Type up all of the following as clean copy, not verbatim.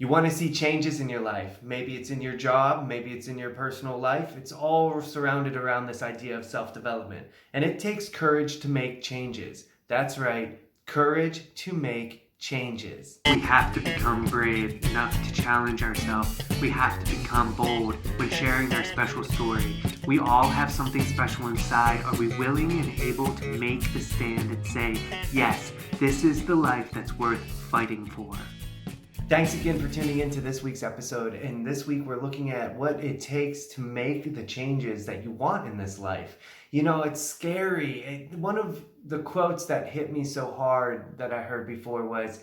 You want to see changes in your life. Maybe it's in your job, maybe it's in your personal life. It's all surrounded around this idea of self-development. And it takes courage to make changes. That's right, courage to make changes. We have to become brave enough to challenge ourselves. We have to become bold when sharing our special story. We all have something special inside. Are we willing and able to make the stand and say, yes, this is the life that's worth fighting for? Thanks again for tuning into this week's episode. And this week we're looking at what it takes to make the changes that you want in this life. You know, it's scary. One of the quotes that hit me so hard that I heard before was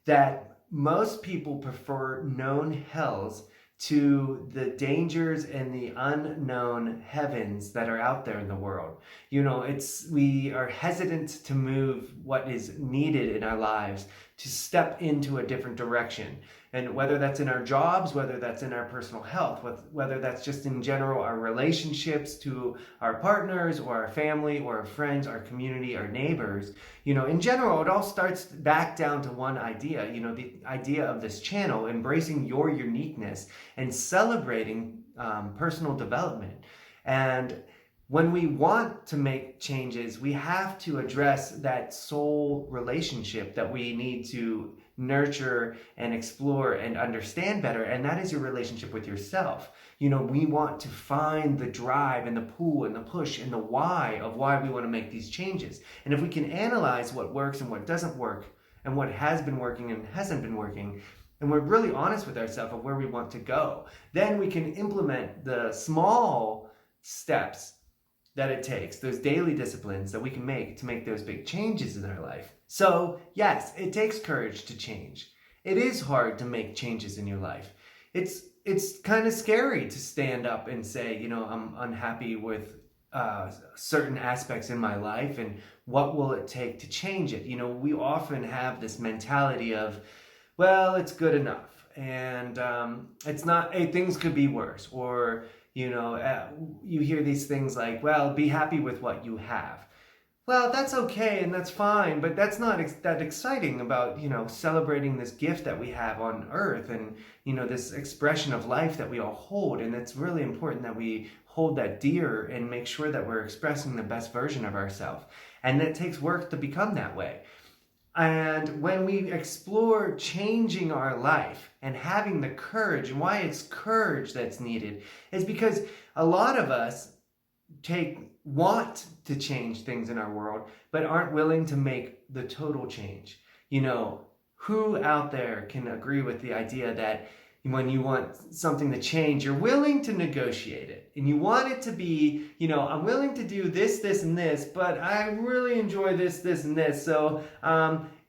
that most people prefer known hells to the dangers and the unknown heavens that are out there in the world. You know, we are hesitant to move what is needed in our lives, to step into a different direction. And whether that's in our jobs, whether that's in our personal health, whether that's just in general our relationships to our partners or our family or our friends, our community, our neighbors, you know, in general, it all starts back down to one idea, you know, the idea of this channel, embracing your uniqueness and celebrating personal development. And when we want to make changes, we have to address that soul relationship that we need to nurture and explore and understand better, and that is your relationship with yourself. You know, we want to find the drive and the pull and the push and the why of why we want to make these changes. And if we can analyze what works and what doesn't work and what has been working and hasn't been working, and we're really honest with ourselves of where we want to go, then we can implement the small steps that it takes, those daily disciplines that we can make to make those big changes in our life. So yes, it takes courage to change. It is hard to make changes in your life. It's kind of scary to stand up and say, you know, I'm unhappy with certain aspects in my life, and what will it take to change it? You know, we often have this mentality of, well, it's good enough, and it's not, things could be worse, or you know, you hear these things like, well, be happy with what you have. Well, that's okay and that's fine, but that's not that exciting about, you know, celebrating this gift that we have on earth and, you know, this expression of life that we all hold. And it's really important that we hold that dear and make sure that we're expressing the best version of ourselves. And it takes work to become that way. And when we explore changing our life and having the courage, and why it's courage that's needed, is because a lot of us want to change things in our world, but aren't willing to make the total change. You know, who out there can agree with the idea that when you want something to change, you're willing to negotiate it, and you want it to be, you know, I'm willing to do this, this, and this, but I really enjoy this, this, and this. So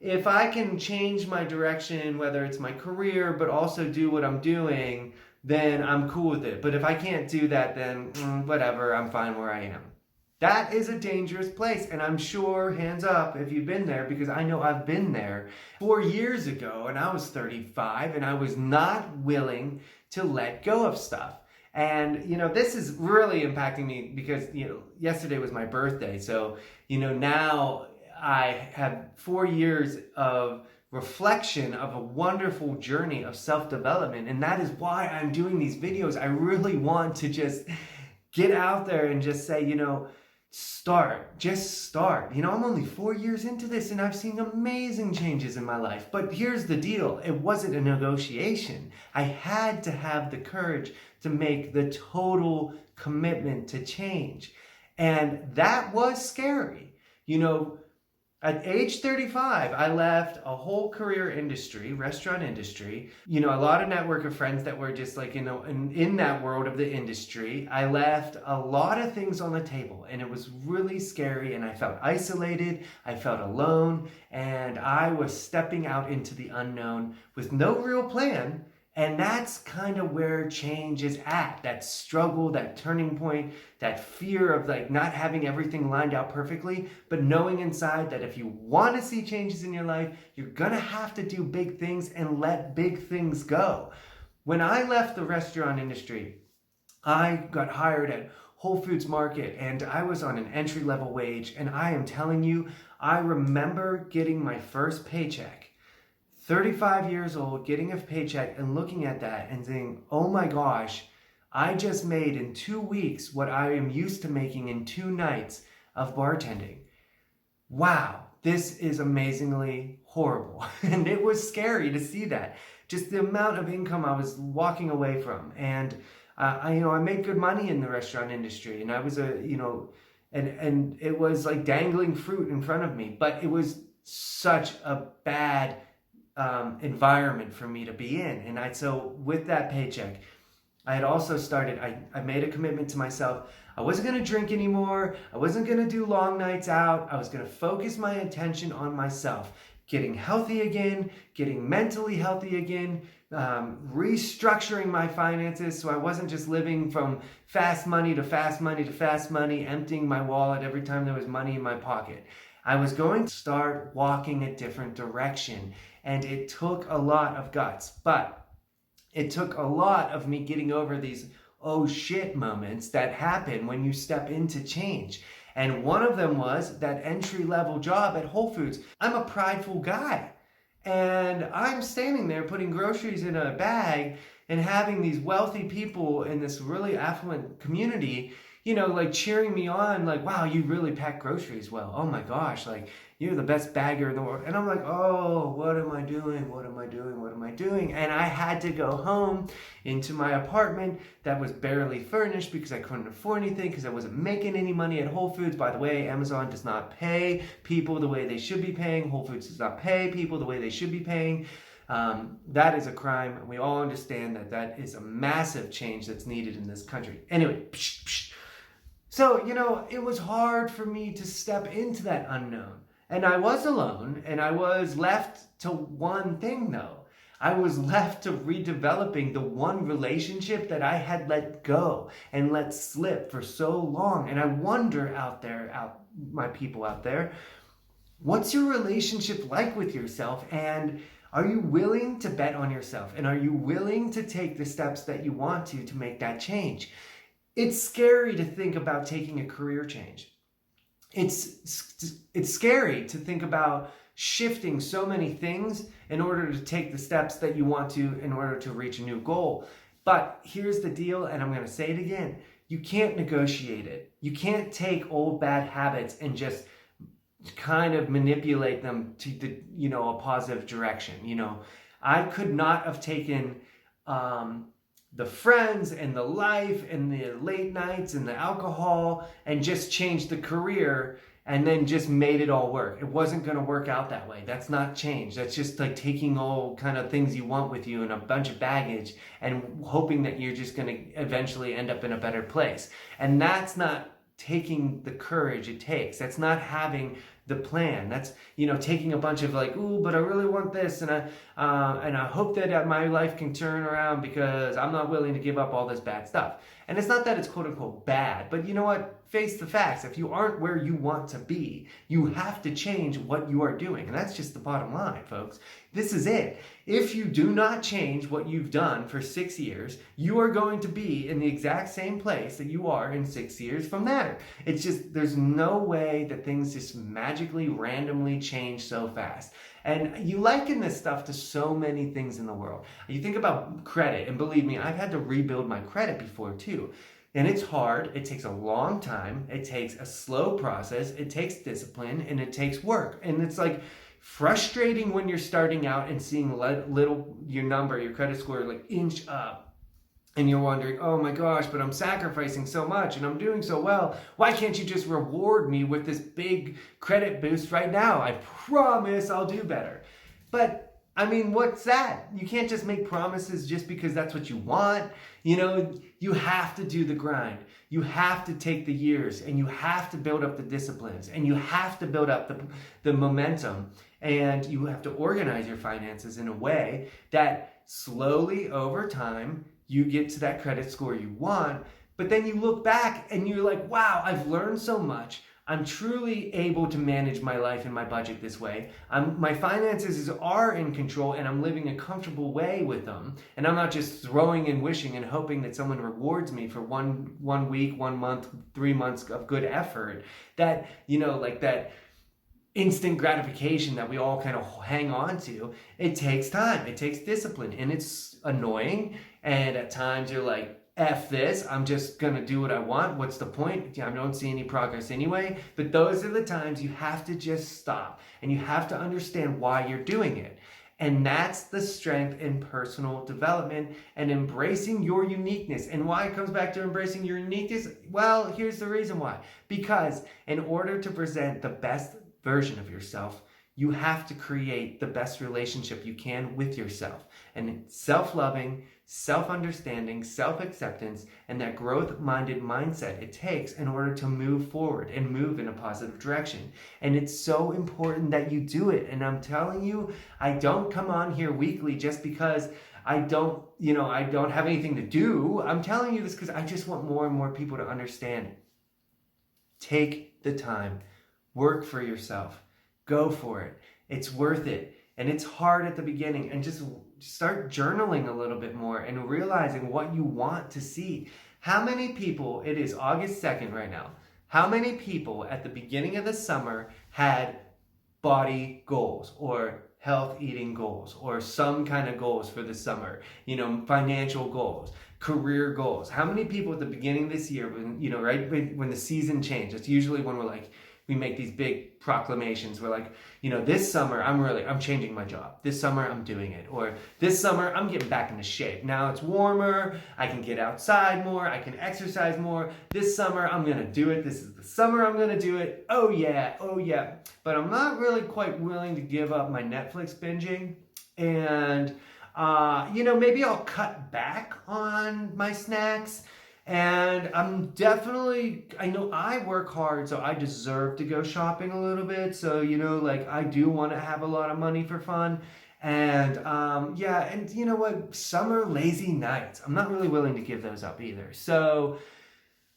if I can change my direction, whether it's my career, but also do what I'm doing, then I'm cool with it. But if I can't do that, then whatever, I'm fine where I am. That is a dangerous place, and I'm sure, hands up if you've been there, because I know I've been there 4 years ago, and I was 35, and I was not willing to let go of stuff. And, you know, this is really impacting me because, you know, yesterday was my birthday, so, you know, now I have 4 years of reflection of a wonderful journey of self-development, and that is why I'm doing these videos. I really want to just get out there and just say, you know, just start. You know, I'm only 4 years into this and I've seen amazing changes in my life. But here's the deal. It wasn't a negotiation. I had to have the courage to make the total commitment to change. And that was scary. You know, at age 35, I left a whole career industry, restaurant industry, you know, a lot of network of friends that were just like, you know, in that world of the industry. I left a lot of things on the table, and it was really scary, and I felt isolated, I felt alone, and I was stepping out into the unknown with no real plan. And that's kind of where change is at. That struggle, that turning point, that fear of like not having everything lined out perfectly, but knowing inside that if you want to see changes in your life, you're going to have to do big things and let big things go. When I left the restaurant industry, I got hired at Whole Foods Market, and I was on an entry-level wage, and I am telling you, I remember getting my first paycheck 35 years old, getting a paycheck and looking at that and saying, oh my gosh, I just made in 2 weeks what I am used to making in 2 nights of bartending. Wow, this is amazingly horrible. And it was scary to see that. Just the amount of income I was walking away from. And I made good money in the restaurant industry, and I was and it was like dangling fruit in front of me, but it was such a bad environment for me to be in. And so with that paycheck, I had also started, I made a commitment to myself. I wasn't going to drink anymore. I wasn't going to do long nights out. I was going to focus my attention on myself, getting healthy again, getting mentally healthy again, restructuring my finances so I wasn't just living from fast money to fast money to fast money, emptying my wallet every time there was money in my pocket. I was going to start walking a different direction, and it took a lot of guts, but it took a lot of me getting over these oh shit moments that happen when you step into change. And one of them was that entry-level job at Whole Foods. I'm a prideful guy, and I'm standing there putting groceries in a bag and having these wealthy people in this really affluent community, like cheering me on, like, wow, you really pack groceries well. Oh my gosh, like, you're the best bagger in the world. And I'm like, oh, what am I doing? What am I doing? What am I doing? And I had to go home into my apartment that was barely furnished because I couldn't afford anything, because I wasn't making any money at Whole Foods. By the way, Amazon does not pay people the way they should be paying. Whole Foods does not pay people the way they should be paying. That is a crime, and we all understand that that is a massive change that's needed in this country. Anyway, so, it was hard for me to step into that unknown. And I was alone, and I was left to one thing, though. I was left to redeveloping the one relationship that I had let go and let slip for so long. And I wonder my people out there, what's your relationship like with yourself? And are you willing to bet on yourself? And are you willing to take the steps that you want to make that change? It's scary to think about taking a career change. It's scary to think about shifting so many things in order to take the steps that you want to in order to reach a new goal. But here's the deal, and I'm going to say it again. You can't negotiate it. You can't take old bad habits and just kind of manipulate them to a positive direction. I could not have taken the friends and the life and the late nights and the alcohol and just changed the career and then just made it all work. It wasn't going to work out that way. That's not change. That's just like taking all kind of things you want with you and a bunch of baggage and hoping that you're just going to eventually end up in a better place. And that's not taking the courage it takes. That's not having the plan. That's, taking a bunch of like, ooh, but I really want this, and I hope that my life can turn around because I'm not willing to give up all this bad stuff. And it's not that it's quote unquote bad, but you know what? Face the facts. If you aren't where you want to be, you have to change what you are doing. And that's just the bottom line, folks. This is it. If you do not change what you've done for 6 years, you are going to be in the exact same place that you are in 6 years from there. It's just, there's no way that things just magically, randomly change so fast. And you liken this stuff to so many things in the world. You think about credit, and believe me, I've had to rebuild my credit before too. And it's hard, it takes a long time, it takes a slow process, it takes discipline, and it takes work. And it's like frustrating when you're starting out and seeing your credit score like inch up. And you're wondering, oh my gosh, but I'm sacrificing so much and I'm doing so well. Why can't you just reward me with this big credit boost right now? I promise I'll do better. But I mean, what's that? You can't just make promises just because that's what you want. You have to do the grind. You have to take the years, and you have to build up the disciplines, and you have to build up the momentum, and you have to organize your finances in a way that slowly over time, you get to that credit score you want. But then you look back and you're like, wow, I've learned so much. I'm truly able to manage my life and my budget this way. My finances are in control, and I'm living a comfortable way with them. And I'm not just throwing and wishing and hoping that someone rewards me for one week, 1 month, 3 months of good effort. That, instant gratification that we all kind of hang on to. It takes time, it takes discipline, and it's annoying. And at times you're like, F this, I'm just gonna do what I want. What's the point? I don't see any progress anyway. But those are the times you have to just stop and you have to understand why you're doing it. And that's the strength in personal development and embracing your uniqueness. And why it comes back to embracing your uniqueness? Well, here's the reason why. Because in order to present the best version of yourself, you have to create the best relationship you can with yourself. And self-loving, self-understanding, self-acceptance, and that growth-minded mindset it takes in order to move forward and move in a positive direction. And it's so important that you do it. And I'm telling you, I don't come on here weekly just because I don't have anything to do. I'm telling you this because I just want more and more people to understand. Take the time. Work for yourself. Go for it. It's worth it. And it's hard at the beginning. And just start journaling a little bit more and realizing what you want to see. How many people, it is August 2nd right now, how many people at the beginning of the summer had body goals or health eating goals or some kind of goals for the summer, financial goals, career goals? How many people at the beginning of this year, when the season changed, it's usually when we make these big proclamations. We're like, this summer I'm changing my job. This summer I'm doing it. Or this summer I'm getting back into shape. Now it's warmer. I can get outside more. I can exercise more. This summer I'm going to do it. This is the summer I'm going to do it. Oh yeah. Oh yeah. But I'm not really quite willing to give up my Netflix binging. And, maybe I'll cut back on my snacks. And I know I work hard, so I deserve to go shopping a little bit. So, I do want to have a lot of money for fun. And, and you know what? Summer lazy nights. I'm not really willing to give those up either. So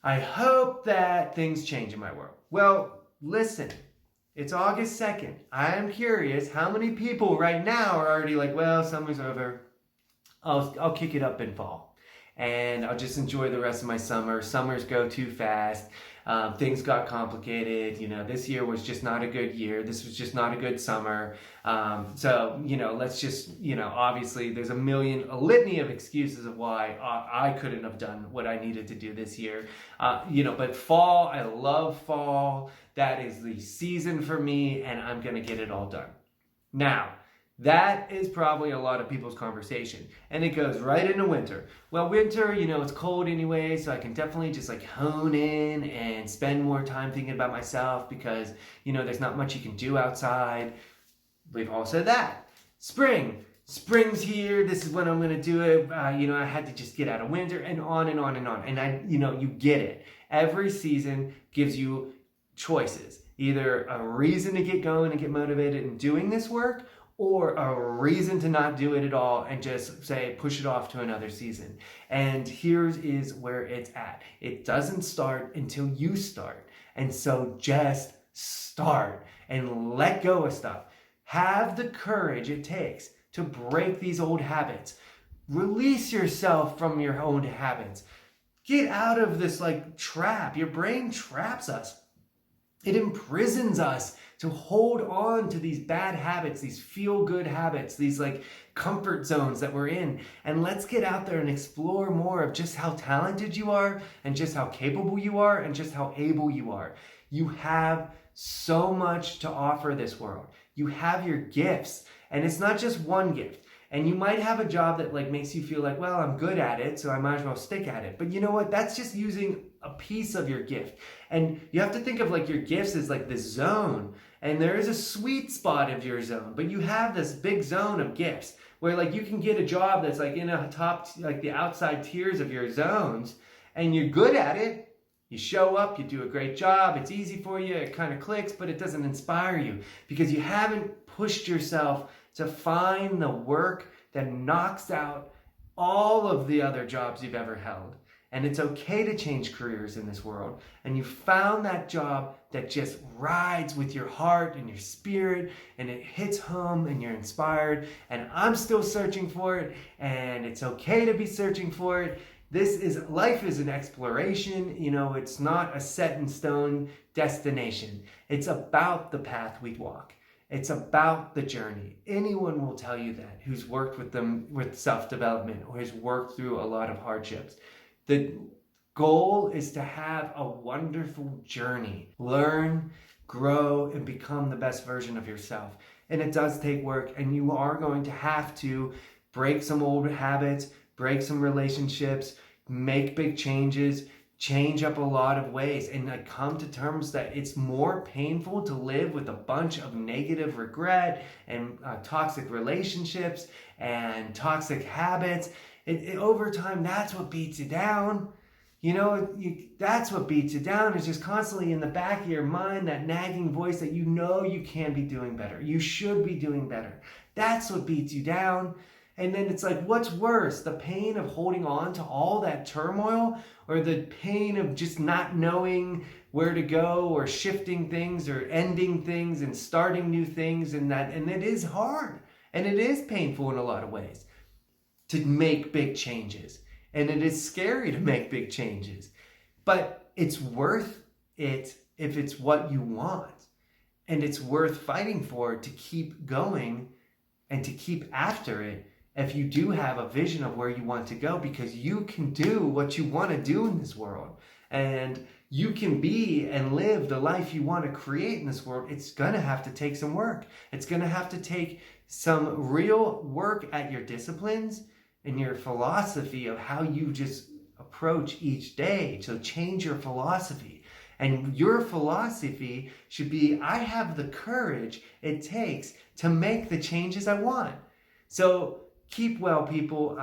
I hope that things change in my world. Well, listen, it's August 2nd. I am curious how many people right now are already like, well, summer's over. I'll kick it up in fall. And I'll just enjoy the rest of my summer. Summers go too fast. Things got complicated. This year was just not a good year. This was just not a good summer. Let's just, obviously there's a litany of excuses of why I couldn't have done what I needed to do this year. But fall, I love fall. That is the season for me, and I'm going to get it all done. Now, that is probably a lot of people's conversation. And it goes right into winter. Well, winter, it's cold anyway, so I can definitely just hone in and spend more time thinking about myself because, there's not much you can do outside. We've all said that. Spring's here. This is when I'm going to do it. I had to just get out of winter and on and on and on. And you get it. Every season gives you choices. Either a reason to get going and get motivated in doing this work, or a reason to not do it at all and just say, push it off to another season. And here's where it's at. It doesn't start until you start. And so just start and let go of stuff. Have the courage it takes to break these old habits. Release yourself from your own habits. Get out of this trap. Your brain traps us. It imprisons us to hold on to these bad habits, these feel-good habits, these comfort zones that we're in. And let's get out there and explore more of just how talented you are and just how capable you are and just how able you are. You have so much to offer this world. You have your gifts, and it's not just one gift. And you might have a job that makes you feel well, I'm good at it, so I might as well stick at it. But you know what? That's just using a piece of your gift. And you have to think of your gifts as the zone. And there is a sweet spot of your zone, but you have this big zone of gifts where you can get a job that's in a top, the outside tiers of your zones, and you're good at it. You show up, you do a great job, it's easy for you, it kind of clicks, but it doesn't inspire you because you haven't pushed yourself to find the work that knocks out all of the other jobs you've ever held. And it's okay to change careers in this world. And you found that job that just rides with your heart and your spirit, and it hits home and you're inspired. And I'm still searching for it, and it's okay to be searching for it. Life is an exploration. It's not a set in stone destination. It's about the path we walk. It's about the journey. Anyone will tell you that who's worked with self-development or has worked through a lot of hardships. The goal is to have a wonderful journey. Learn, grow, and become the best version of yourself. And it does take work, and you are going to have to break some old habits, break some relationships, make big changes, change up a lot of ways, and come to terms that it's more painful to live with a bunch of negative regret and toxic relationships and toxic habits. Over time, that's what beats you down. That's what beats you down, is just constantly in the back of your mind, that nagging voice that you can be doing better. You should be doing better. That's what beats you down. And then it's like, what's worse, the pain of holding on to all that turmoil, or the pain of just not knowing where to go, or shifting things, or ending things and starting new things? And it is hard, and it is painful in a lot of ways to make big changes. And it is scary to make big changes, but it's worth it if it's what you want. And it's worth fighting for, to keep going and to keep after it, if you do have a vision of where you want to go, because you can do what you want to do in this world, and you can be and live the life you want to create in this world. It's going to have to take some work. It's going to have to take some real work at your disciplines and your philosophy of how you just approach each day, to change your philosophy. And your philosophy should be, I have the courage it takes to make the changes I want. So keep well, people.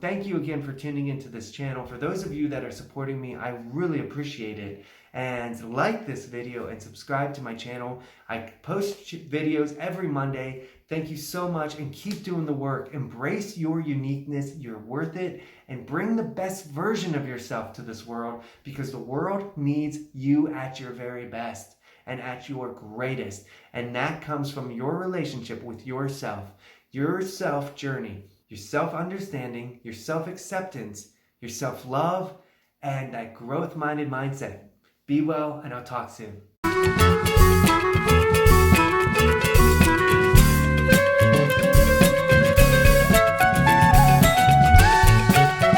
Thank you again for tuning into this channel. For those of you that are supporting me, I really appreciate it. And like this video and subscribe to my channel. I post videos every Monday. Thank you so much, and keep doing the work. Embrace your uniqueness. You're worth it. And bring the best version of yourself to this world, because the world needs you at your very best and at your greatest. And that comes from your relationship with yourself, your self journey, your self-understanding, your self-acceptance, your self-love, and that growth-minded mindset. Be well, and I'll talk soon.